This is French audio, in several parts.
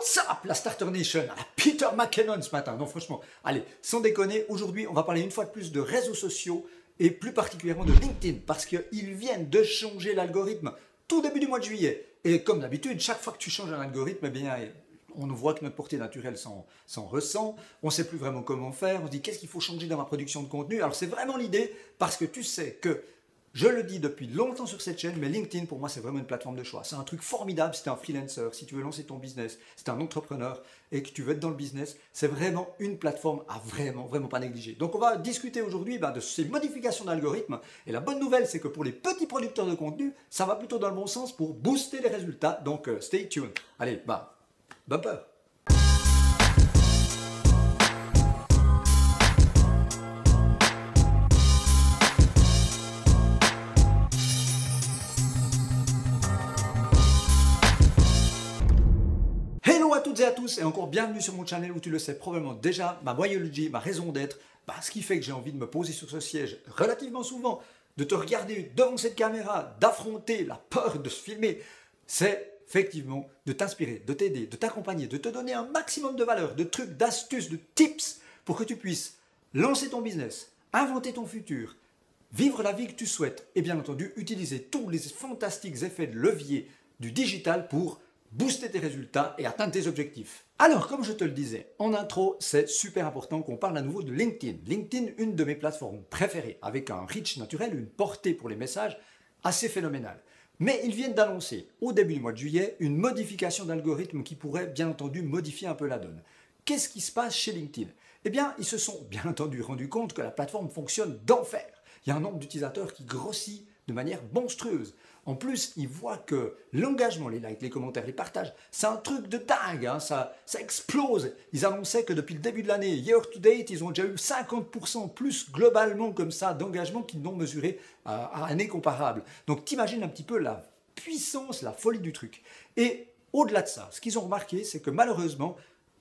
What's up, la Starter Nation, à la Peter McKinnon ce matin. Non, franchement, allez, sans déconner, aujourd'hui, on va parler une fois de plus de réseaux sociaux et plus particulièrement de LinkedIn parce qu'ils viennent de changer l'algorithme tout début du mois de juillet. Et comme d'habitude, chaque fois que tu changes un algorithme, eh bien, on voit que notre portée naturelle s'en ressent. On ne sait plus vraiment comment faire. On se dit qu'est-ce qu'il faut changer dans ma production de contenu. Alors, c'est vraiment l'idée parce que tu sais que je le dis depuis longtemps sur cette chaîne, mais LinkedIn, pour moi, c'est vraiment une plateforme de choix. C'est un truc formidable si tu es un freelancer, si tu veux lancer ton business, si tu es un entrepreneur et que tu veux être dans le business. C'est vraiment une plateforme à vraiment pas négliger. Donc, on va discuter aujourd'hui de ces modifications d'algorithme. Et la bonne nouvelle, c'est que pour les petits producteurs de contenu, ça va plutôt dans le bon sens pour booster les résultats. Donc, stay tuned. Allez, bumper. Hello à toutes et à tous et encore bienvenue sur mon channel où tu le sais probablement déjà, ma biologie, ma raison d'être, ce qui fait que j'ai envie de me poser sur ce siège relativement souvent, de te regarder devant cette caméra, d'affronter la peur de se filmer, c'est effectivement de t'inspirer, de t'aider, de t'accompagner, de te donner un maximum de valeur, de trucs, d'astuces, de tips pour que tu puisses lancer ton business, inventer ton futur, vivre la vie que tu souhaites et bien entendu utiliser tous les fantastiques effets de levier du digital pour booster tes résultats et atteindre tes objectifs. Alors, comme je te le disais en intro, c'est super important qu'on parle à nouveau de LinkedIn. LinkedIn, une de mes plateformes préférées, avec un reach naturel, une portée pour les messages assez phénoménale. Mais ils viennent d'annoncer, au début du mois de juillet, une modification d'algorithme qui pourrait bien entendu modifier un peu la donne. Qu'est-ce qui se passe chez LinkedIn? Eh bien, ils se sont bien entendu rendus compte que la plateforme fonctionne d'enfer. Il y a un nombre d'utilisateurs qui grossit de manière monstrueuse. En plus, ils voient que l'engagement, les likes, les commentaires, les partages, c'est un truc de dingue, hein, ça explose. Ils annonçaient que depuis le début de l'année, year to date, ils ont déjà eu 50% plus globalement comme ça d'engagement qu'ils n'ont mesuré à année comparable. Donc t'imagines un petit peu la puissance, la folie du truc. Et au-delà de ça, ce qu'ils ont remarqué, c'est que malheureusement,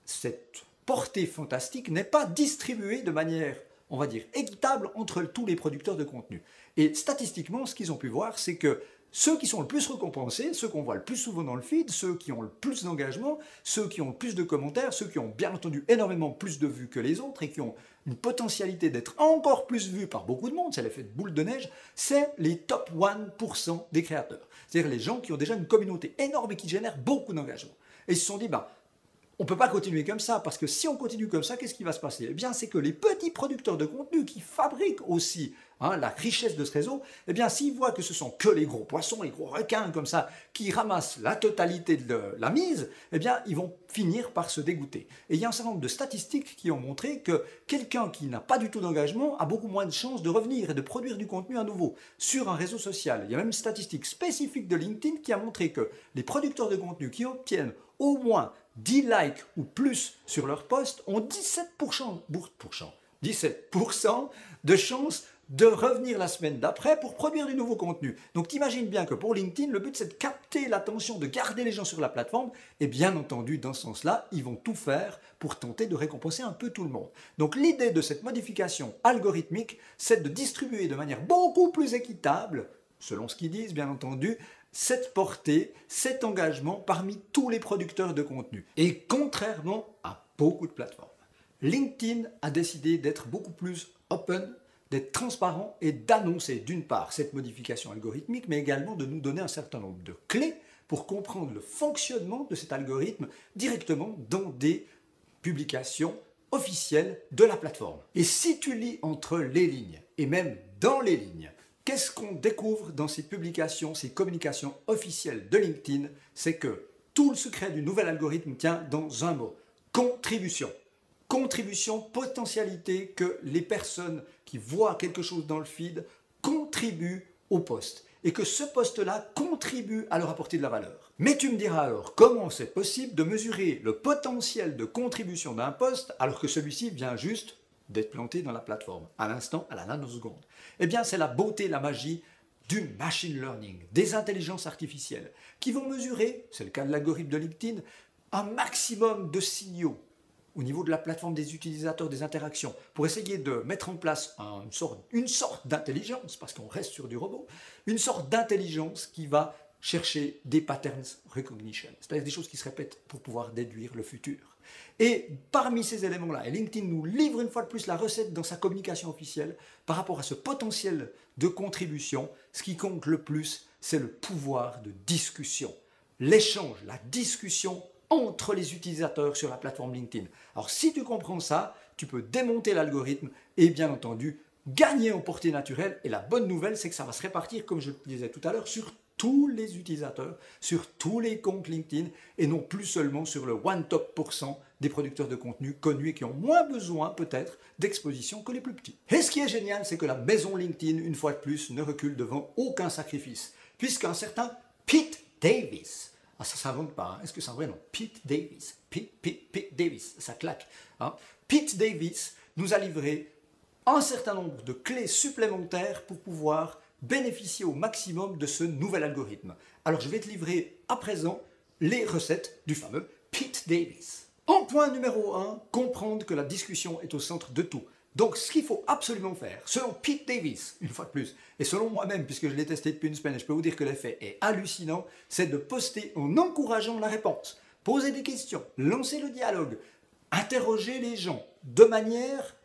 cette portée fantastique n'est pas distribuée de manière, on va dire, équitable entre tous les producteurs de contenu. Et statistiquement, ce qu'ils ont pu voir, c'est que ceux qui sont le plus récompensés, ceux qu'on voit le plus souvent dans le feed, ceux qui ont le plus d'engagement, ceux qui ont le plus de commentaires, ceux qui ont bien entendu énormément plus de vues que les autres et qui ont une potentialité d'être encore plus vus par beaucoup de monde, c'est l'effet de boule de neige, c'est les top 1% des créateurs. C'est-à-dire les gens qui ont déjà une communauté énorme et qui génèrent beaucoup d'engagement. Et ils se sont dit, on ne peut pas continuer comme ça, parce que si on continue comme ça, qu'est-ce qui va se passer? Eh bien, c'est que les petits producteurs de contenu qui fabriquent aussi la richesse de ce réseau, eh bien, s'ils voient que ce sont que les gros poissons, les gros requins comme ça, qui ramassent la totalité de la mise, eh bien, ils vont finir par se dégoûter. Et il y a un certain nombre de statistiques qui ont montré que quelqu'un qui n'a pas du tout d'engagement a beaucoup moins de chances de revenir et de produire du contenu à nouveau sur un réseau social. Il y a même une statistique spécifique de LinkedIn qui a montré que les producteurs de contenu qui obtiennent au moins 10 likes ou plus sur leur post ont 17% de chances de revenir la semaine d'après pour produire du nouveau contenu. Donc t'imagines bien que pour LinkedIn, le but c'est de capter l'attention, de garder les gens sur la plateforme et bien entendu dans ce sens-là, ils vont tout faire pour tenter de récompenser un peu tout le monde. Donc l'idée de cette modification algorithmique, c'est de distribuer de manière beaucoup plus équitable, selon ce qu'ils disent bien entendu, cette portée, cet engagement parmi tous les producteurs de contenu. Et contrairement à beaucoup de plateformes, LinkedIn a décidé d'être beaucoup plus open, d'être transparent et d'annoncer d'une part cette modification algorithmique, mais également de nous donner un certain nombre de clés pour comprendre le fonctionnement de cet algorithme directement dans des publications officielles de la plateforme. Et si tu lis entre les lignes, et même dans les lignes, qu'est-ce qu'on découvre dans ces publications, ces communications officielles de LinkedIn? C'est que tout le secret du nouvel algorithme tient dans un mot: contribution. Contribution, potentialité que les personnes qui voient quelque chose dans le feed contribuent au post et que ce post-là contribue à leur apporter de la valeur. Mais tu me diras alors, comment c'est possible de mesurer le potentiel de contribution d'un post alors que celui-ci vient juste d'être planté dans la plateforme, à l'instant, à la nanoseconde? Eh bien, c'est la beauté, la magie du machine learning, des intelligences artificielles, qui vont mesurer, c'est le cas de l'algorithme de LinkedIn, un maximum de signaux au niveau de la plateforme des utilisateurs, des interactions, pour essayer de mettre en place une sorte d'intelligence, parce qu'on reste sur du robot, une sorte d'intelligence qui va chercher des patterns recognition, c'est-à-dire des choses qui se répètent pour pouvoir déduire le futur. Et parmi ces éléments-là, LinkedIn nous livre une fois de plus la recette dans sa communication officielle par rapport à ce potentiel de contribution. Ce qui compte le plus, c'est le pouvoir de discussion, l'échange, la discussion entre les utilisateurs sur la plateforme LinkedIn. Alors si tu comprends ça, tu peux démonter l'algorithme et bien entendu gagner en portée naturelle. Et la bonne nouvelle, c'est que ça va se répartir, comme je le disais tout à l'heure, sur tous les utilisateurs, sur tous les comptes LinkedIn et non plus seulement sur le one top % des producteurs de contenu connus et qui ont moins besoin peut-être d'exposition que les plus petits. Et ce qui est génial, c'est que la maison LinkedIn, une fois de plus, ne recule devant aucun sacrifice, puisqu'un certain Pete Davis, ah ça s'invente pas, hein. Est-ce que c'est un vrai nom? Pete Davis, Pete Davis, ça claque. Hein. Pete Davis nous a livré un certain nombre de clés supplémentaires pour pouvoir bénéficier au maximum de ce nouvel algorithme. Alors je vais te livrer à présent les recettes du fameux Pete Davis. En point numéro 1, comprendre que la discussion est au centre de tout. Donc ce qu'il faut absolument faire, selon Pete Davis, une fois de plus, et selon moi-même, puisque je l'ai testé depuis une semaine et je peux vous dire que l'effet est hallucinant, c'est de poster en encourageant la réponse. Poser des questions, lancer le dialogue, interroger les gens de manière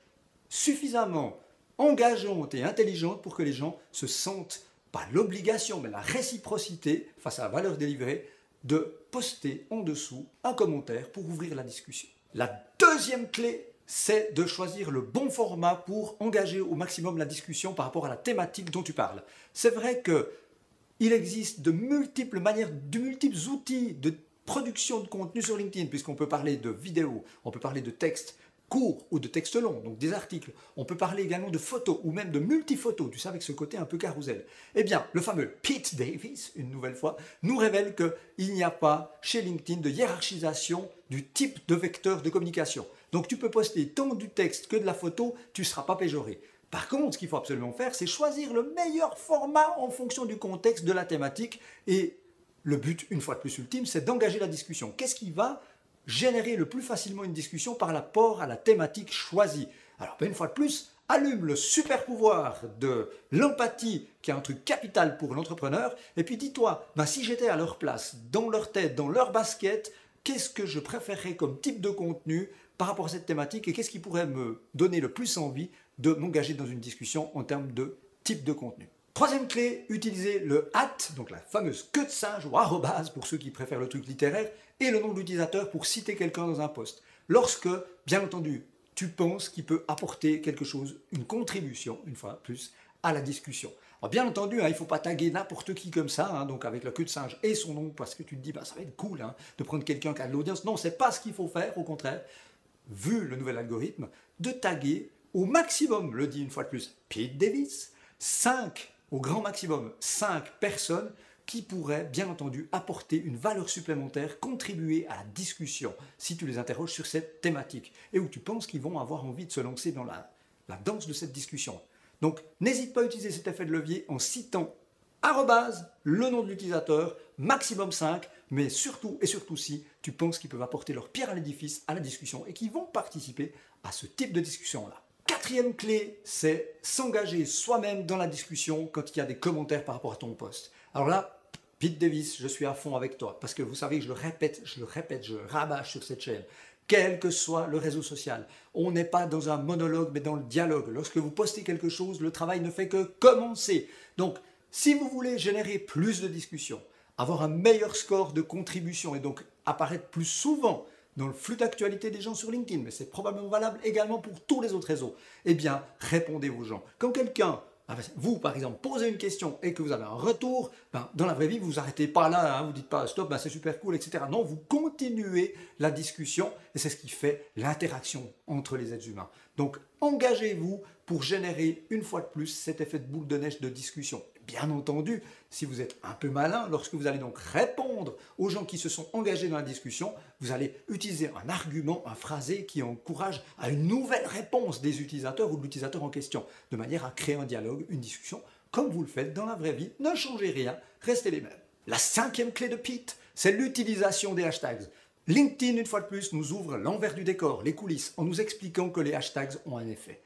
suffisamment engageante et intelligente pour que les gens se sentent, pas l'obligation, mais la réciprocité face à la valeur délivrée, de poster en dessous un commentaire pour ouvrir la discussion. La deuxième clé, c'est de choisir le bon format pour engager au maximum la discussion par rapport à la thématique dont tu parles. C'est vrai qu'il existe de multiples manières, de multiples outils de production de contenu sur LinkedIn, puisqu'on peut parler de vidéos, on peut parler de textes courts ou de textes longs, donc des articles. On peut parler également de photos ou même de multiphotos, tu sais, avec ce côté un peu carrousel. Eh bien, le fameux Pete Davis, une nouvelle fois, nous révèle qu'il n'y a pas chez LinkedIn de hiérarchisation du type de vecteur de communication. Donc tu peux poster tant du texte que de la photo, tu ne seras pas péjoré. Par contre, ce qu'il faut absolument faire, c'est choisir le meilleur format en fonction du contexte, de la thématique. Et le but, une fois de plus ultime, c'est d'engager la discussion. Qu'est-ce qui va générer le plus facilement une discussion par rapport à la thématique choisie? Alors, une fois de plus, allume le super pouvoir de l'empathie, qui est un truc capital pour l'entrepreneur, et puis dis-toi, si j'étais à leur place, dans leur tête, dans leur basket, qu'est-ce que je préférerais comme type de contenu par rapport à cette thématique, et qu'est-ce qui pourrait me donner le plus envie de m'engager dans une discussion en termes de type de contenu. Troisième clé, utiliser le @ donc la fameuse queue de singe ou arrobase pour ceux qui préfèrent le truc littéraire, et le nom de l'utilisateur pour citer quelqu'un dans un post. Lorsque, bien entendu, tu penses qu'il peut apporter quelque chose, une contribution, une fois plus, à la discussion. Alors bien entendu, il ne faut pas taguer n'importe qui comme ça, donc avec la queue de singe et son nom, parce que tu te dis, ça va être cool de prendre quelqu'un qui a de l'audience. Non, ce n'est pas ce qu'il faut faire, au contraire, vu le nouvel algorithme, de taguer au maximum, le dit une fois de plus, Pete Davis, 5, au grand maximum, 5 personnes qui pourraient, bien entendu, apporter une valeur supplémentaire, contribuer à la discussion, si tu les interroges sur cette thématique, et où tu penses qu'ils vont avoir envie de se lancer dans la danse de cette discussion. Donc, n'hésite pas à utiliser cet effet de levier en citant arrobase, le nom de l'utilisateur, maximum 5, mais surtout et surtout si tu penses qu'ils peuvent apporter leur pierre à l'édifice, à la discussion, et qu'ils vont participer à ce type de discussion-là. Quatrième clé, c'est s'engager soi-même dans la discussion quand il y a des commentaires par rapport à ton post. Alors là, Pete Davis, je suis à fond avec toi, parce que vous savez que je le répète, je rabâche sur cette chaîne. Quel que soit le réseau social, on n'est pas dans un monologue, mais dans le dialogue. Lorsque vous postez quelque chose, le travail ne fait que commencer. Donc, si vous voulez générer plus de discussions, avoir un meilleur score de contribution et donc apparaître plus souvent dans le flux d'actualité des gens sur LinkedIn, mais c'est probablement valable également pour tous les autres réseaux, eh bien, répondez aux gens. Quand quelqu'un, vous par exemple, posez une question et que vous avez un retour, dans la vraie vie, vous vous arrêtez pas là, vous ne dites pas stop, c'est super cool, etc. Non, vous continuez la discussion et c'est ce qui fait l'interaction entre les êtres humains. Donc, engagez-vous pour générer une fois de plus cet effet de boule de neige de discussion. Bien entendu, si vous êtes un peu malin, lorsque vous allez donc répondre aux gens qui se sont engagés dans la discussion, vous allez utiliser un argument, un phrasé qui encourage à une nouvelle réponse des utilisateurs ou de l'utilisateur en question, de manière à créer un dialogue, une discussion, comme vous le faites dans la vraie vie. Ne changez rien, restez les mêmes. La cinquième clé de Pete, c'est l'utilisation des hashtags. LinkedIn, une fois de plus, nous ouvre l'envers du décor, les coulisses, en nous expliquant que les hashtags ont un effet.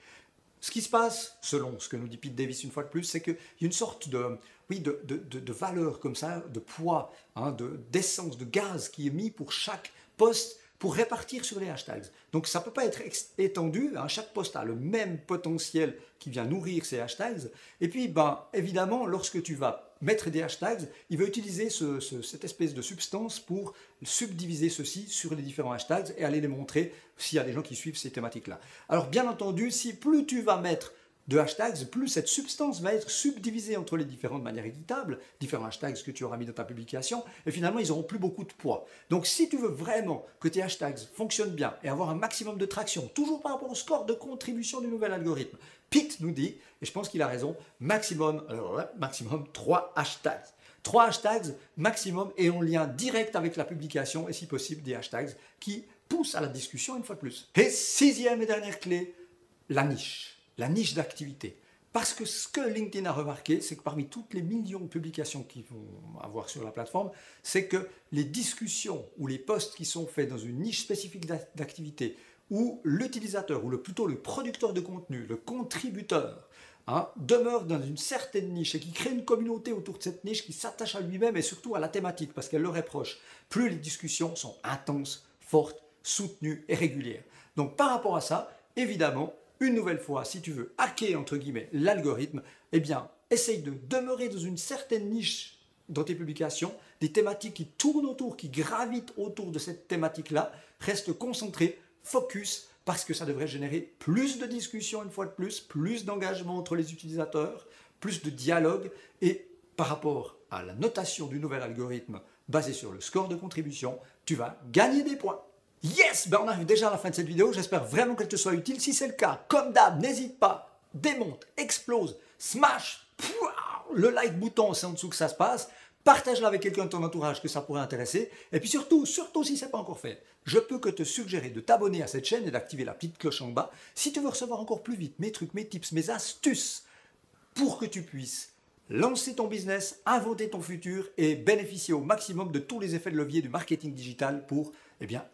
Ce qui se passe, selon ce que nous dit Pete Davis une fois de plus, c'est qu'il y a une sorte de, oui, de valeur comme ça, de poids, hein, d'essence, de gaz qui est mis pour chaque post pour répartir sur les hashtags. Donc ça ne peut pas être étendu, hein, chaque post a le même potentiel qui vient nourrir ces hashtags. Et puis, ben, évidemment, lorsque tu vas mettre des hashtags, il va utiliser cette espèce de substance pour subdiviser ceci sur les différents hashtags et aller les montrer s'il y a des gens qui suivent ces thématiques-là. Alors bien entendu, si plus tu vas mettre de hashtags, plus cette substance va être subdivisée entre les différentes manières équitables, différents hashtags que tu auras mis dans ta publication, et finalement, ils n'auront plus beaucoup de poids. Donc, si tu veux vraiment que tes hashtags fonctionnent bien et avoir un maximum de traction, toujours par rapport au score de contribution du nouvel algorithme, Pete nous dit, et je pense qu'il a raison, maximum 3 hashtags. 3 hashtags maximum et en lien direct avec la publication, et si possible, des hashtags qui poussent à la discussion une fois de plus. Et 6e et dernière clé, la niche d'activité. Parce que ce que LinkedIn a remarqué, c'est que parmi toutes les millions de publications qu'ils vont avoir sur la plateforme, c'est que les discussions ou les posts qui sont faits dans une niche spécifique d'activité, où l'utilisateur, ou plutôt le producteur de contenu, le contributeur, hein, demeure dans une certaine niche et qui crée une communauté autour de cette niche qui s'attache à lui-même et surtout à la thématique parce qu'elle leur est proche, plus les discussions sont intenses, fortes, soutenues et régulières. Donc par rapport à ça, évidemment, une nouvelle fois, si tu veux hacker, entre guillemets, l'algorithme, eh bien, essaye de demeurer dans une certaine niche dans tes publications, des thématiques qui tournent autour, qui gravitent autour de cette thématique-là, reste concentré, focus, parce que ça devrait générer plus de discussions, une fois de plus d'engagement entre les utilisateurs, plus de dialogue, et par rapport à la notation du nouvel algorithme basé sur le score de contribution, tu vas gagner des points. Yes, ben on arrive déjà à la fin de cette vidéo, j'espère vraiment qu'elle te soit utile. Si c'est le cas, comme d'hab, n'hésite pas, démonte, explose, smash, le like bouton, c'est en dessous que ça se passe. Partage-la avec quelqu'un de ton entourage que ça pourrait intéresser. Et puis surtout si ce n'est pas encore fait, je peux que te suggérer de t'abonner à cette chaîne et d'activer la petite cloche en bas si tu veux recevoir encore plus vite mes trucs, mes tips, mes astuces pour que tu puisses lancer ton business, inventer ton futur et bénéficier au maximum de tous les effets de levier du marketing digital pour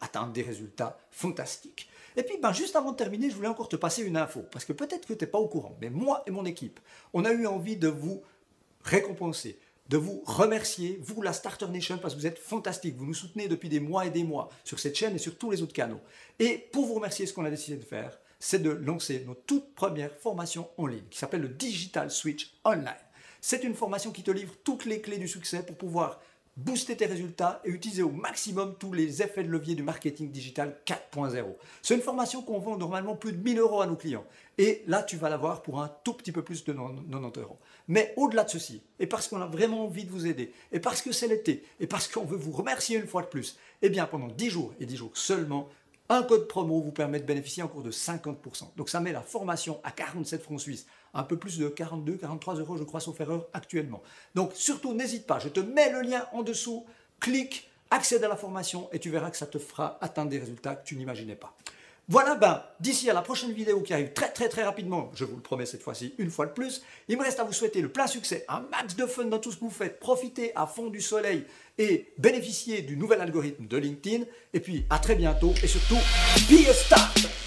atteindre des résultats fantastiques. Et puis, juste avant de terminer, je voulais encore te passer une info, parce que peut-être que tu n'es pas au courant, mais moi et mon équipe, on a eu envie de vous récompenser, de vous remercier, vous la Starter Nation, parce que vous êtes fantastiques, vous nous soutenez depuis des mois et des mois sur cette chaîne et sur tous les autres canaux. Et pour vous remercier, ce qu'on a décidé de faire, c'est de lancer notre toute première formation en ligne, qui s'appelle le Digital Switch Online. C'est une formation qui te livre toutes les clés du succès pour pouvoir booster tes résultats et utiliser au maximum tous les effets de levier du marketing digital 4.0. C'est une formation qu'on vend normalement plus de 1000 € à nos clients. Et là, tu vas l'avoir pour un tout petit peu plus de 90 €. Mais au-delà de ceci, et parce qu'on a vraiment envie de vous aider, et parce que c'est l'été, et parce qu'on veut vous remercier une fois de plus, eh bien pendant 10 jours et 10 jours seulement, un code promo vous permet de bénéficier encore de 50%. Donc ça met la formation à 47 francs suisses, un peu plus de 42, 43 € je crois sauf erreur actuellement. Donc surtout n'hésite pas, je te mets le lien en dessous, clique, accède à la formation et tu verras que ça te fera atteindre des résultats que tu n'imaginais pas. Voilà, d'ici à la prochaine vidéo qui arrive très rapidement, je vous le promets cette fois-ci une fois de plus, il me reste à vous souhaiter le plein succès, un max de fun dans tout ce que vous faites, profitez à fond du soleil et bénéficiez du nouvel algorithme de LinkedIn. Et puis à très bientôt et surtout, be a start!